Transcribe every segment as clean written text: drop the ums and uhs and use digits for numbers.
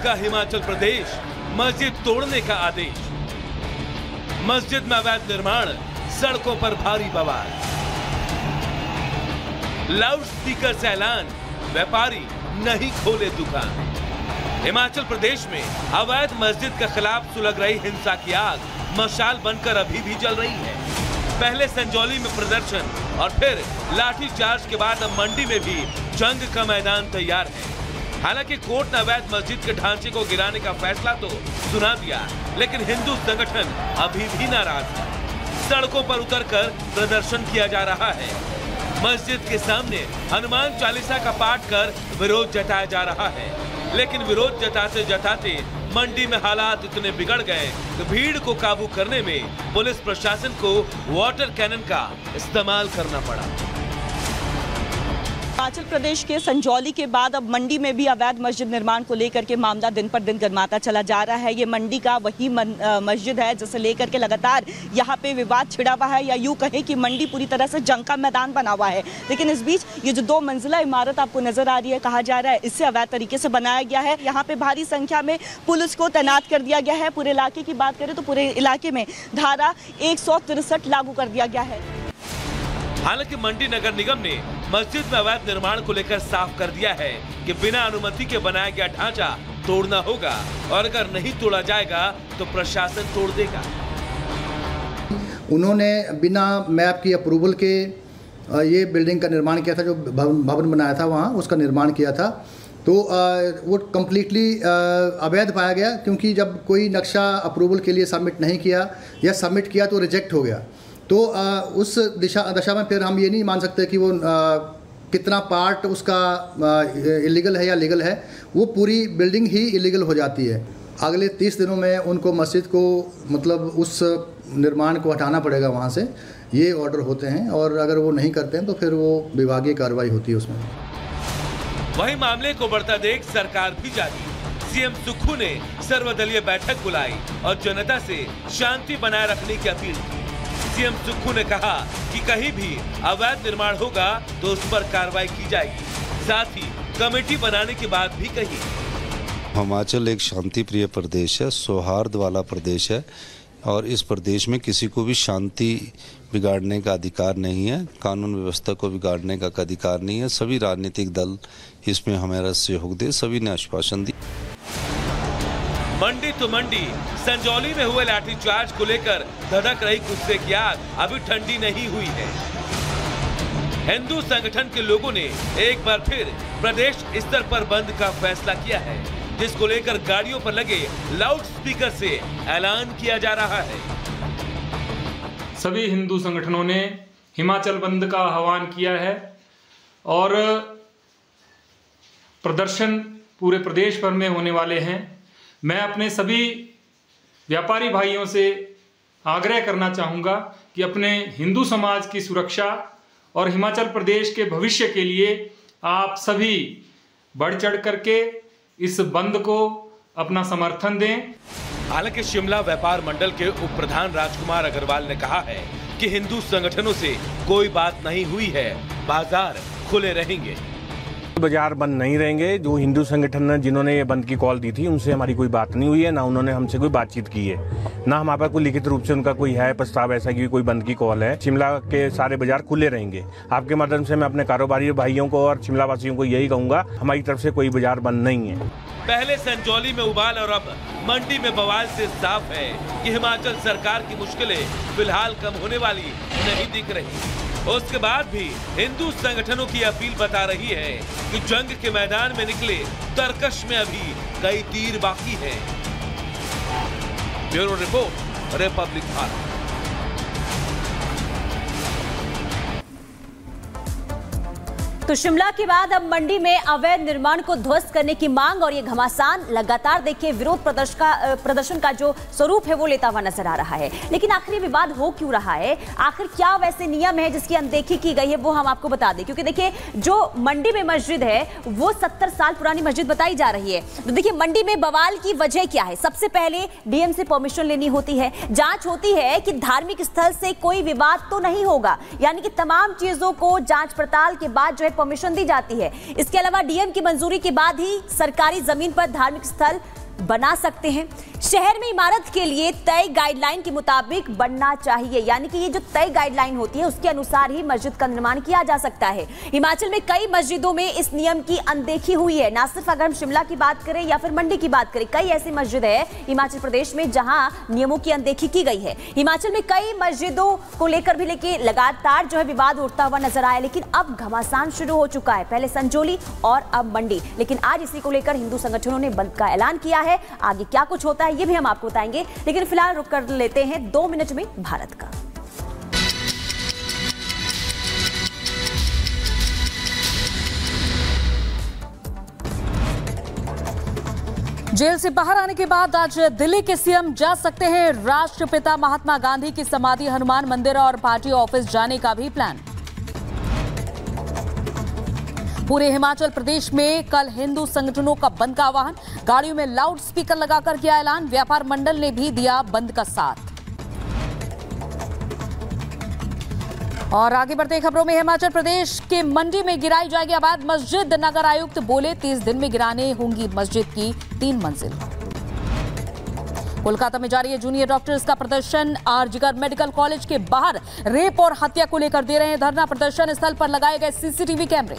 का हिमाचल प्रदेश, मस्जिद तोड़ने का आदेश। मस्जिद में अवैध निर्माण, सड़कों पर भारी बवाल। लाउड स्पीकर से ऐलान, व्यापारी नहीं खोले दुकान। हिमाचल प्रदेश में अवैध मस्जिद के खिलाफ सुलग रही हिंसा की आग मशाल बनकर अभी भी जल रही है। पहले संजौली में प्रदर्शन और फिर लाठीचार्ज के बाद अब मंडी में भी जंग का मैदान तैयार है। हालांकि कोर्ट ने अवैध मस्जिद के ढांचे को गिराने का फैसला तो सुना दिया, लेकिन हिंदू संगठन अभी भी नाराज है। सड़कों पर उतरकर प्रदर्शन किया जा रहा है। मस्जिद के सामने हनुमान चालीसा का पाठ कर विरोध जताया जा रहा है, लेकिन विरोध जताते जताते मंडी में हालात इतने बिगड़ गए कि भीड़ को काबू करने में पुलिस प्रशासन को वाटर कैनन का इस्तेमाल करना पड़ा। हिमाचल प्रदेश के संजौली के बाद अब मंडी में भी अवैध मस्जिद निर्माण को लेकर के मामला दिन पर दिन गर्माता चला जा रहा है। ये मंडी का वही मस्जिद है जिसे लेकर के लगातार यहाँ पे विवाद छिड़ा हुआ है, या यूं कहें कि मंडी पूरी तरह से जंग का मैदान बना हुआ है। लेकिन इस बीच ये जो 2 मंजिला इमारत आपको नजर आ रही है, कहा जा रहा है इससे अवैध तरीके से बनाया गया है। यहाँ पे भारी संख्या में पुलिस को तैनात कर दिया गया है। पूरे इलाके की बात करें तो पूरे इलाके में धारा 163 लागू कर दिया गया है। हालांकि मंडी नगर निगम ने मस्जिद में अवैध निर्माण को लेकर साफ कर दिया है कि बिना अनुमति के बनाया गया ढांचा तोड़ना होगा और अगर नहीं तोड़ा जाएगा तो प्रशासन तोड़ देगा। उन्होंने बिना मैप की अप्रूवल के ये बिल्डिंग का निर्माण किया था, जो भवन बनाया था वहाँ उसका निर्माण किया था, तो वो कम्प्लीटली अवैध पाया गया, क्योंकि जब कोई नक्शा अप्रूवल के लिए सबमिट नहीं किया या सबमिट किया तो रिजेक्ट हो गया। तो उस दशा में फिर हम ये नहीं मान सकते कि वो कितना पार्ट उसका इलीगल है या लीगल है, वो पूरी बिल्डिंग ही इलीगल हो जाती है। अगले 30 दिनों में उनको मस्जिद को मतलब उस निर्माण को हटाना पड़ेगा वहाँ से, ये ऑर्डर होते हैं, और अगर वो नहीं करते हैं तो फिर वो विभागीय कार्रवाई होती है उसमें। वही मामले को बढ़ता देख सरकार भी जागी। सीएम सुक्खू ने सर्वदलीय बैठक बुलाई और जनता से शांति बनाए रखने की अपील की। सीएम सुक्खू ने कहा कि कहीं भी अवैध निर्माण होगा तो उस पर कार्रवाई की जाएगी, साथ ही कमेटी बनाने की बात भी कही। हिमाचल एक शांति प्रिय प्रदेश है, सौहार्द वाला प्रदेश है, और इस प्रदेश में किसी को भी शांति बिगाड़ने का अधिकार नहीं है, कानून व्यवस्था को बिगाड़ने का अधिकार नहीं है। सभी राजनीतिक दल इसमें हमारा सहयोग दे, सभी ने आश्वासन दी। मंडी तो मंडी, संजौली में हुए लाठीचार्ज को लेकर धधक रही गुस्से की आग अभी ठंडी नहीं हुई है। हिंदू संगठन के लोगों ने एक बार फिर प्रदेश स्तर पर बंद का फैसला किया है, जिसको लेकर गाड़ियों पर लगे लाउड स्पीकर से ऐलान किया जा रहा है। सभी हिंदू संगठनों ने हिमाचल बंद का आह्वान किया है और प्रदर्शन पूरे प्रदेश भर में होने वाले हैं। मैं अपने सभी व्यापारी भाइयों से आग्रह करना चाहूँगा कि अपने हिंदू समाज की सुरक्षा और हिमाचल प्रदेश के भविष्य के लिए आप सभी बढ़ चढ़ करके इस बंद को अपना समर्थन दें। हालांकि शिमला व्यापार मंडल के उप प्रधान राजकुमार अग्रवाल ने कहा है कि हिंदू संगठनों से कोई बात नहीं हुई है, बाजार खुले रहेंगे। बाजार बंद नहीं रहेंगे। जो हिंदू संगठन ने जिन्होंने ये बंद की कॉल दी थी उनसे हमारी कोई बात नहीं हुई है, ना उन्होंने हमसे कोई बातचीत की है, ना हमारे पास कोई लिखित रूप से उनका कोई है प्रस्ताव ऐसा कि कोई बंद की कॉल है। शिमला के सारे बाजार खुले रहेंगे। आपके माध्यम से मैं अपने कारोबारी भाइयों को और शिमला वासियों को यही कहूँगा, हमारी तरफ से कोई बाजार बंद नहीं है। पहले संजौली में उबाल और अब मंडी में बवाल से साफ है कि हिमाचल सरकार की मुश्किलें फिलहाल कम होने वाली नहीं दिख रही। उसके बाद भी हिंदू संगठनों की अपील बता रही है कि जंग के मैदान में निकले तरकश में अभी कई तीर बाकी है। Bureau report, Republic Bharat. तो शिमला के बाद अब मंडी में अवैध निर्माण को ध्वस्त करने की मांग और ये घमासान लगातार देखिए विरोध प्रदर्शन का जो स्वरूप है वो लेता हुआ नजर आ रहा है। लेकिन आखिर ये विवाद हो क्यों रहा है, आखिर क्या वैसे नियम है जिसकी अनदेखी की गई है, वो हम आपको बता दें। क्योंकि देखिए जो मंडी में मस्जिद है वो 70 साल पुरानी मस्जिद बताई जा रही है। तो देखिए मंडी में बवाल की वजह क्या है। सबसे पहले डीएम से परमिशन लेनी होती है, जांच होती है कि धार्मिक स्थल से कोई विवाद तो नहीं होगा, यानी कि तमाम चीजों को जांच पड़ताल के बाद जो है परमिशन दी जाती है। इसके अलावा डीएम की मंजूरी के बाद ही सरकारी जमीन पर धार्मिक स्थल बना सकते हैं। शहर में इमारत के लिए तय गाइडलाइन के मुताबिक बनना चाहिए, यानी कि ये जो तय गाइडलाइन होती है उसके अनुसार ही मस्जिद का निर्माण किया जा सकता है। हिमाचल में कई मस्जिदों में इस नियम की अनदेखी हुई है। ना सिर्फ अगर हम शिमला की बात करें या फिर मंडी की बात करें, कई ऐसी मस्जिद है हिमाचल प्रदेश में जहां नियमों की अनदेखी की गई है। हिमाचल में कई मस्जिदों को लेकर भी लेकिन लगातार जो है विवाद उठता हुआ नजर आया, लेकिन अब घमासान शुरू हो चुका है। पहले संजौली और अब मंडी, लेकिन आज इसी को लेकर हिंदू संगठनों ने बंद का ऐलान किया है। आगे क्या कुछ होता है ये भी हम आपको बताएंगे, लेकिन फिलहाल रुक कर लेते हैं 2 मिनट में भारत का। जेल से बाहर आने के बाद आज दिल्ली के सीएम जा सकते हैं राष्ट्रपिता महात्मा गांधी की समाधि, हनुमान मंदिर और पार्टी ऑफिस जाने का भी प्लान। पूरे हिमाचल प्रदेश में कल हिंदू संगठनों का बंद का आह्वान, गाड़ियों में लाउड स्पीकर लगाकर किया ऐलान। व्यापार मंडल ने भी दिया बंद का साथ। और आगे बढ़ते खबरों में, हिमाचल प्रदेश के मंडी में गिराई जाएगी अवैध मस्जिद। नगर आयुक्त बोले 30 दिन में गिराने होंगी मस्जिद की 3 मंजिल। कोलकाता में जारी है जूनियर डॉक्टर्स का प्रदर्शन। आरजीकर मेडिकल कॉलेज के बाहर रेप और हत्या को लेकर दे रहे हैं धरना। प्रदर्शन स्थल पर लगाए गए सीसीटीवी कैमरे।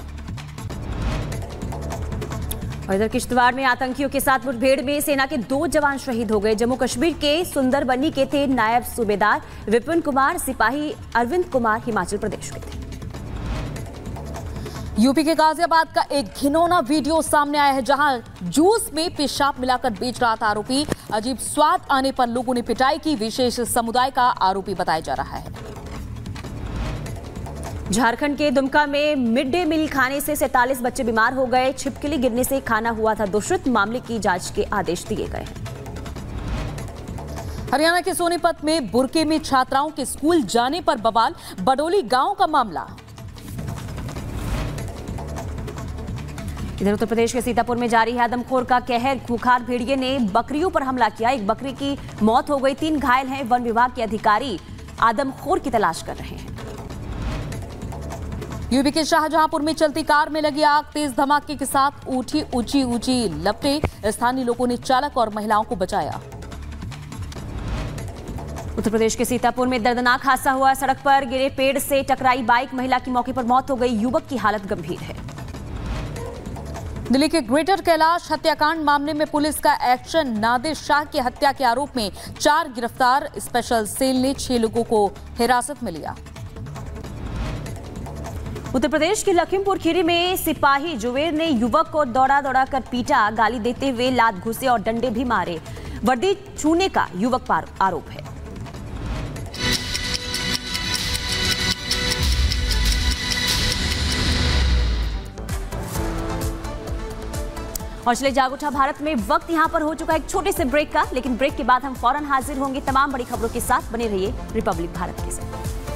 और इधर किश्तवाड़ में आतंकियों के साथ मुठभेड़ में सेना के 2 जवान शहीद हो गए। जम्मू कश्मीर के सुंदरबनी के थे नायब सूबेदार विपिन कुमार, सिपाही अरविंद कुमार हिमाचल प्रदेश के थे। यूपी के गाजियाबाद का एक घिनौना वीडियो सामने आया है, जहां जूस में पेशाब मिलाकर बेच रहा था आरोपी। अजीब स्वाद आने पर लोगों ने पिटाई की। विशेष समुदाय का आरोपी बताया जा रहा है। झारखंड के दुमका में मिड डे मील खाने से 47 बच्चे बीमार हो गए। छिपकली गिरने से खाना हुआ था दूषित। मामले की जांच के आदेश दिए गए हैं। हरियाणा के सोनीपत में बुरके में छात्राओं के स्कूल जाने पर बवाल। बडोली गांव का मामला। इधर उत्तर प्रदेश के सीतापुर में जारी है आदमखोर का कहर। खूंखार भेड़िए ने बकरियों पर हमला किया। एक बकरी की मौत हो गई, 3 घायल हैं। वन विभाग के अधिकारी आदमखोर की तलाश कर रहे हैं। यूपी के शाहजहांपुर में चलती कार में लगी आग। तेज धमाके के साथ उठी ऊंची लपटें। स्थानीय लोगों ने चालक और महिलाओं को बचाया। उत्तर प्रदेश के सीतापुर में दर्दनाक हादसा हुआ। सड़क पर गिरे पेड़ से टकराई बाइक, महिला की मौके पर मौत हो गई। युवक की हालत गंभीर है। दिल्ली के ग्रेटर कैलाश हत्याकांड मामले में पुलिस का एक्शन। नादिर शाह की हत्या के आरोप में 4 गिरफ्तार। स्पेशल सेल ने 6 लोगों को हिरासत में लिया। उत्तर प्रदेश के लखीमपुर खीरी में सिपाही जुवेर ने युवक को दौड़ा कर पीटा। गाली देते हुए लात घुसे और डंडे भी मारे। वर्दी छूने का युवक पर आरोप है। और चले जाग उठा भारत में वक्त यहां पर हो चुका है एक छोटे से ब्रेक का, लेकिन ब्रेक के बाद हम फौरन हाजिर होंगे तमाम बड़ी खबरों के साथ। बने रहिए रिपब्लिक भारत के साथ।